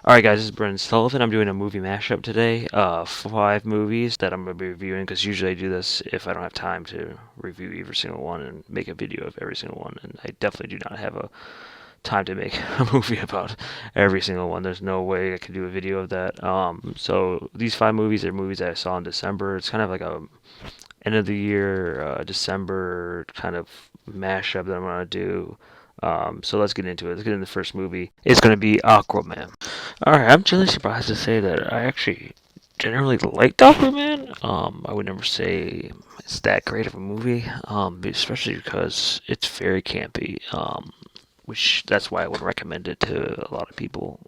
Alright guys, this is Brendan Sullivan. I'm doing a movie mashup today. 5 movies that I'm going to be reviewing because usually I do this if I don't have time to review every single one and make a video of every single one. And I definitely do not have a time to make a movie about every single one. There's no way I could do a video of that. So these 5 movies are movies that I saw in December. It's kind of like a end of the year, December kind of mashup that I'm going to do. So let's get into it. Let's get into the first movie. It's going to be Aquaman. Alright, I'm generally surprised to say that I actually generally liked Aquaman. I would never say it's that great of a movie, especially because it's very campy. Which that's why I would recommend it to a lot of people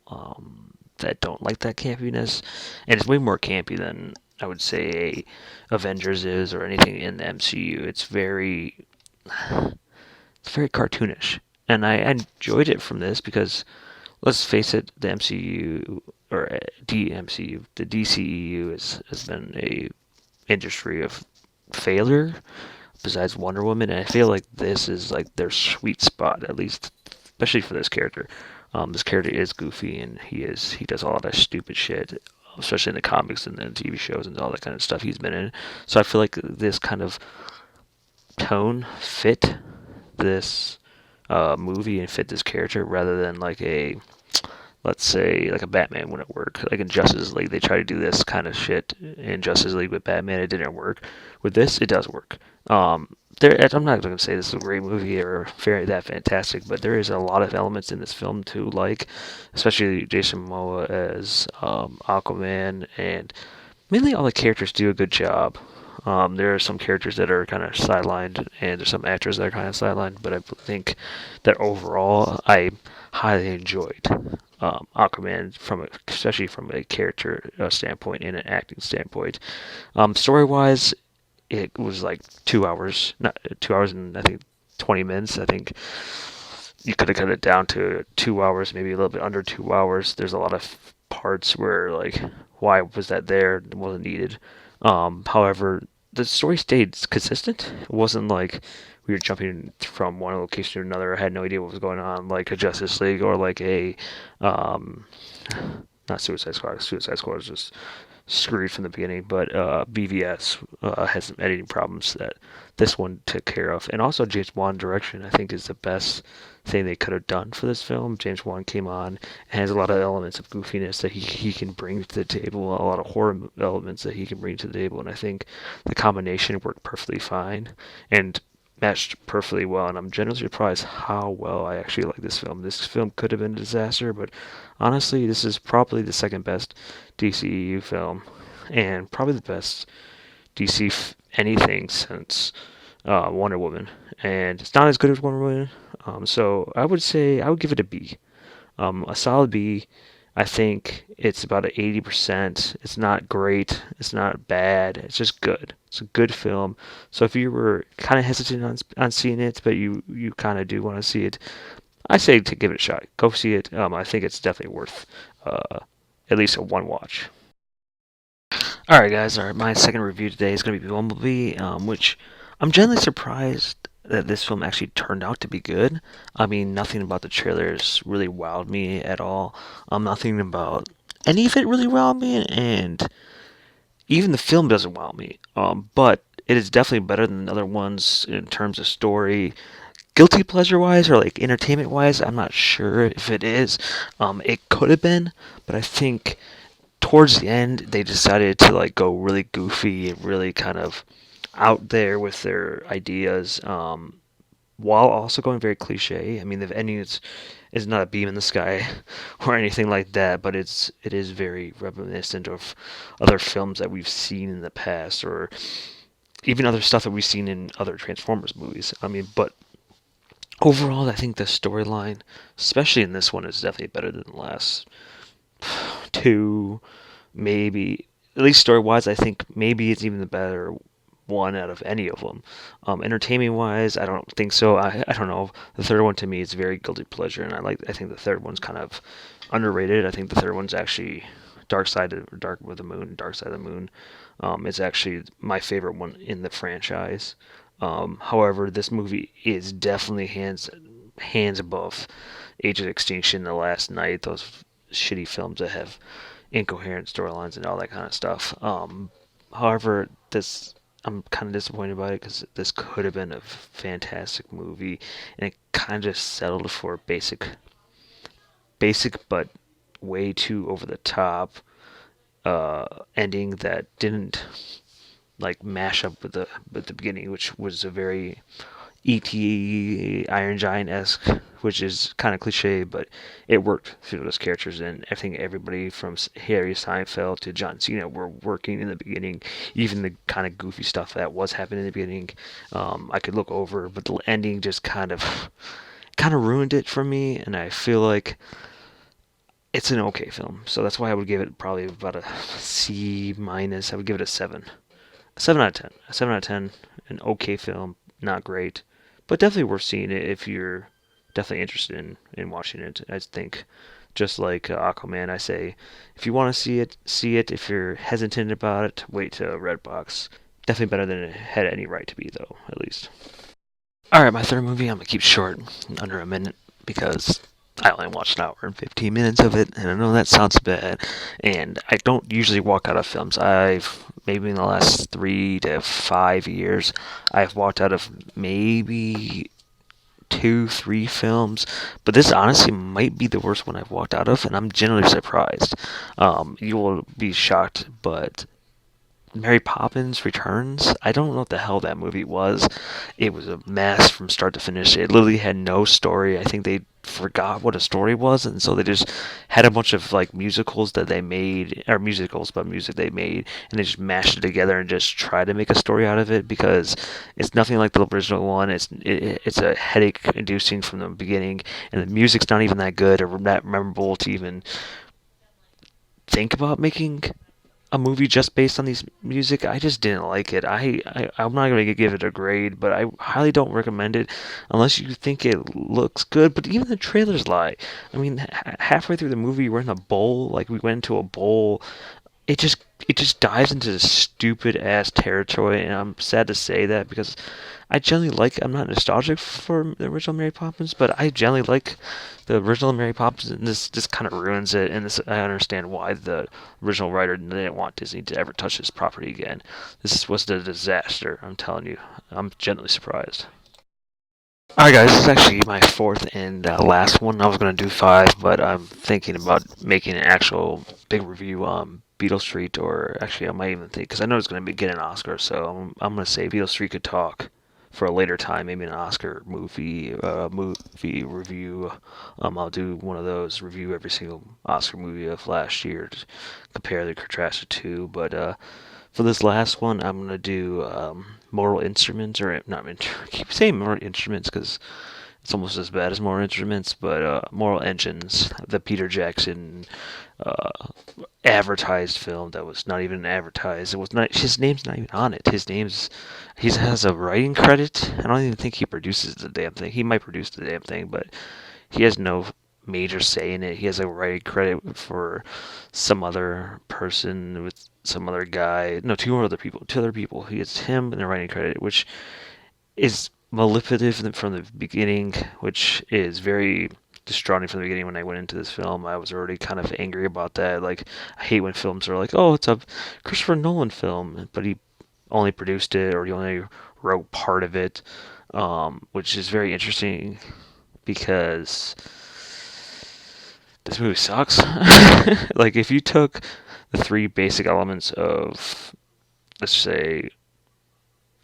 that don't like that campiness, and it's way more campy than I would say Avengers is or anything in the MCU. It's very cartoonish, and I enjoyed it from this because let's face it, the MCU or DMCU, the DCEU has been a industry of failure besides Wonder Woman, and I feel like this is like their sweet spot, at least, especially for this character. This character is goofy, and he does a lot of stupid shit, especially in the comics and the TV shows and all that kind of stuff he's been in. So I feel like this kind of tone fit this movie and fit this character rather than like a let's say like a Batman wouldn't work. Like in Justice League, they try to do this kind of shit in Justice League with Batman. It didn't work. With this, it does work. I'm not going to say this is a great movie or very that fantastic, but there is a lot of elements in this film to like, especially Jason Momoa as Aquaman, and mainly all the characters do a good job. There are some characters that are kind of sidelined, and there's some actors that are kind of sidelined, but I think that overall, I highly enjoyed Aquaman especially from a character standpoint and an acting standpoint. Story wise, it was like 2 hours, not 2 hours and I think 20 minutes. I think you could have cut it down to 2 hours, maybe a little bit under 2 hours. There's a lot of parts where like, why was that there? It wasn't needed. However, the story stayed consistent. It wasn't like we were jumping from one location to another. I had no idea what was going on, like a Justice League or like a um, not Suicide Squad. Suicide Squad was just screwed from the beginning, but BVS had some editing problems that this one took care of. And also James Wan direction, I think, is the best thing they could have done for this film. James Wan came on and has a lot of elements of goofiness that he can bring to the table, a lot of horror elements that he can bring to the table, and I think the combination worked perfectly fine and matched perfectly well. And I'm genuinely surprised how well I actually like this film. This film could have been a disaster, but honestly, this is probably the second best DCEU film, and probably the best DC anything since Wonder Woman. And it's not as good as Wonder Woman, so I would say I would give it a B, a solid B. I think it's about an 80%. It's not great. It's not bad. It's just good. It's a good film. So if you were kind of hesitant on seeing it, but you kind of do want to see it, I say to give it a shot. Go see it. I think it's definitely worth at least a one watch. All right, guys. All right, my second review today is going to be Bumblebee, which I'm genuinely surprised that this film actually turned out to be good. I mean, nothing about the trailers really wowed me at all. Nothing about any of it really wowed me, and even the film doesn't wow me. But it is definitely better than the other ones in terms of story. Guilty pleasure wise or like entertainment wise, I'm not sure if it is. It could have been, but I think towards the end they decided to like go really goofy and really kind of out there with their ideas, while also going very cliche. I mean, the ending is not a beam in the sky or anything like that, but it is very reminiscent of other films that we've seen in the past, or even other stuff that we've seen in other Transformers movies. I mean, but overall, I think the storyline, especially in this one, is definitely better than the last two, maybe. At least story wise, I think maybe it's even the better one out of any of them. Entertainment wise, I don't think so. I don't know. The third one to me is very guilty pleasure, and I think the third one's kind of underrated. I think the third one's actually Dark with the Moon, Dark Side of the Moon. Is actually my favorite one in the franchise. However, this movie is definitely hands above Age of Extinction, The Last Night, those shitty films that have incoherent storylines and all that kind of stuff. However, this I'm kind of disappointed by it because this could have been a fantastic movie, and it kind of settled for basic but way too over the top ending that didn't like mash up with the beginning, which was a very E.T. Iron Giant esque, which is kind of cliche, but it worked for those characters. And I think everybody from Harry Seinfeld to John Cena were working in the beginning. Even the kind of goofy stuff that was happening in the beginning, I could look over, but the ending just kind of ruined it for me. And I feel like it's an okay film, so that's why I would give it probably about a C minus. I would give it a 7. A 7 out of 10. A 7 out of 10. An okay film, not great, but definitely worth seeing it if you're definitely interested in watching it. I think, just like Aquaman, I say, if you want to see it, see it. If you're hesitant about it, wait to Redbox. Definitely better than it had any right to be, though, at least. Alright, my third movie, I'm going to keep short, under a minute, because I only watched an hour and 15 minutes of it, and I know that sounds bad, and I don't usually walk out of films. Maybe in the last 3 to 5 years, I've walked out of maybe 2, 3 films, but this honestly might be the worst one I've walked out of, and I'm genuinely surprised. You will be shocked, but Mary Poppins Returns. I don't know what the hell that movie was. It was a mess from start to finish. It literally had no story. I think they forgot what a story was, and so they just had a bunch of like musicals that they made, or musicals, but music they made, and they just mashed it together and just tried to make a story out of it because it's nothing like the original one. It's a headache inducing from the beginning, and the music's not even that good or that memorable to even think about making a movie just based on these music. I just didn't like it. I'm not going to give it a grade, but I highly don't recommend it unless you think it looks good. But even the trailers lie. I mean, halfway through the movie, we're in a bowl. Like we went into a bowl. It just dives into this stupid ass territory, and I'm sad to say that because I generally like. I'm not nostalgic for the original Mary Poppins, but I generally like the original Mary Poppins, and this just kind of ruins it. And this, I understand why the original writer didn't want Disney to ever touch this property again. This was a disaster. I'm telling you. I'm genuinely surprised. Alright, guys, this is actually my fourth and last one. I was going to do five, but I'm thinking about making an actual big review on Beale Street, or actually, I might even think, because I know it's going to get an Oscar, so I'm going to say Beale Street could talk for a later time, maybe an Oscar movie review. I'll do one of those, review every single Oscar movie of last year to compare the contrast the two, but for this last one, I'm gonna do Mortal Instruments, or not. I keep saying Mortal Instruments because it's almost as bad as Mortal Instruments, but Mortal Engines, the Peter Jackson uh, advertised film that was not even advertised. It was not. His name's not even on it. He has a writing credit. I don't even think he produces the damn thing. He might produce the damn thing, but he has no major say in it. He has a writing credit for some other person with some other guy. No, two other people. He has him and the writing credit, which is manipulative from the beginning, which is very distraughting from the beginning. When I went into this film, I was already kind of angry about that. Like, I hate when films are like, oh, it's a Christopher Nolan film, but he only produced it, or he only wrote part of it, which is very interesting because this movie sucks. Like, if you took the three basic elements of, let's say,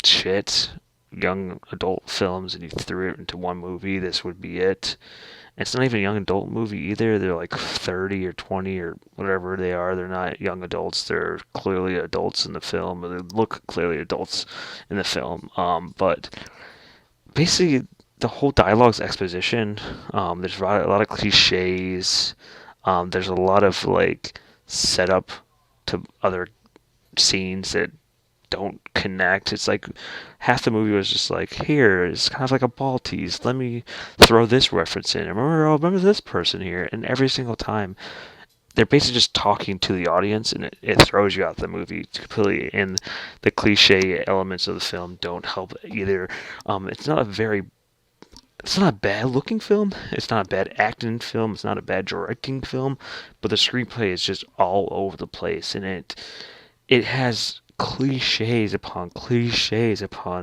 shit, young adult films, and you threw it into one movie, this would be it. It's not even a young adult movie either. They're like 30 or 20 or whatever they are. They're not young adults. They're clearly adults in the film. Or they look clearly adults in the film. But basically, the whole dialogue's exposition. There's a lot of cliches. There's a lot of like setup to other scenes that don't connect. It's like half the movie was just like, here, it's kind of like a ball tease. Let me throw this reference in. Remember this person here. And every single time, they're basically just talking to the audience, and it throws you out the movie completely. And the cliche elements of the film don't help either. It's not a very it's not a bad looking film. It's not a bad acting film. It's not a bad directing film. But the screenplay is just all over the place, and it has cliches upon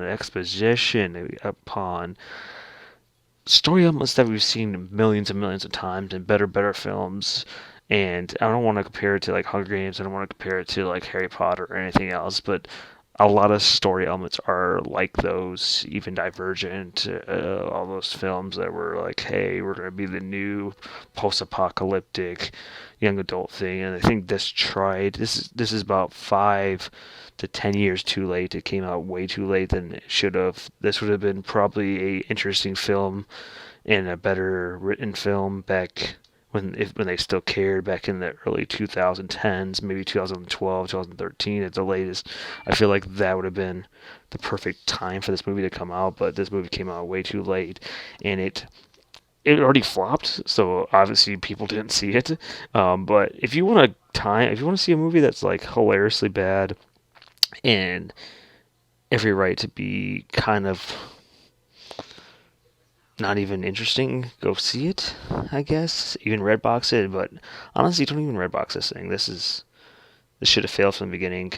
exposition upon story elements that we've seen millions and millions of times in better films. And I don't want to compare it to like Hunger Games. I don't want to compare it to like Harry Potter or anything else. But a lot of story elements are like those, even Divergent, all those films that were like, hey, we're going to be the new post-apocalyptic young adult thing. And I think this is about 5 to 10 years too late. It came out way too late than it should have. This would have been probably a interesting film and a better written film back when they still cared, back in the early 2010s, maybe 2012, 2013 at the latest. I feel like that would have been the perfect time for this movie to come out, but this movie came out way too late, and it already flopped, so obviously people didn't see it. But if you want to see a movie that's like hilariously bad and every right to be kind of not even interesting, go see it, I guess. Even Redbox it, but honestly, don't even Redbox this thing. This should have failed from the beginning.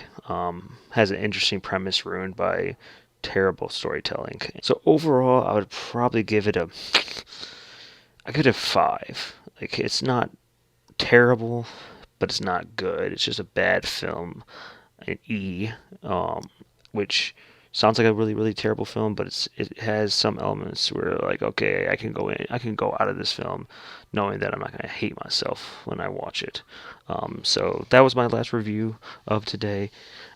Has an interesting premise ruined by terrible storytelling. So overall, I give it a 5. Like, it's not terrible, but it's not good. It's just a bad film. An E, which sounds like a really really terrible film, but it has some elements where like, okay, I can go out of this film knowing that I'm not gonna hate myself when I watch it. So that was my last review of today.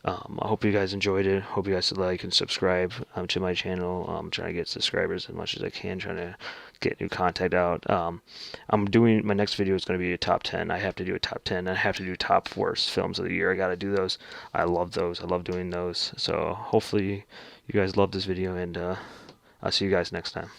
I hope you guys enjoyed it. Hope you guys like and subscribe to my channel. I'm trying to get subscribers as much as I can, trying to get new content out. I'm doing my next video is going to be a top 10. I have to do a top 10. I have to do top worst films of the year. I got to do those. I love those. I love doing those. So hopefully you guys love this video, and I'll see you guys next time.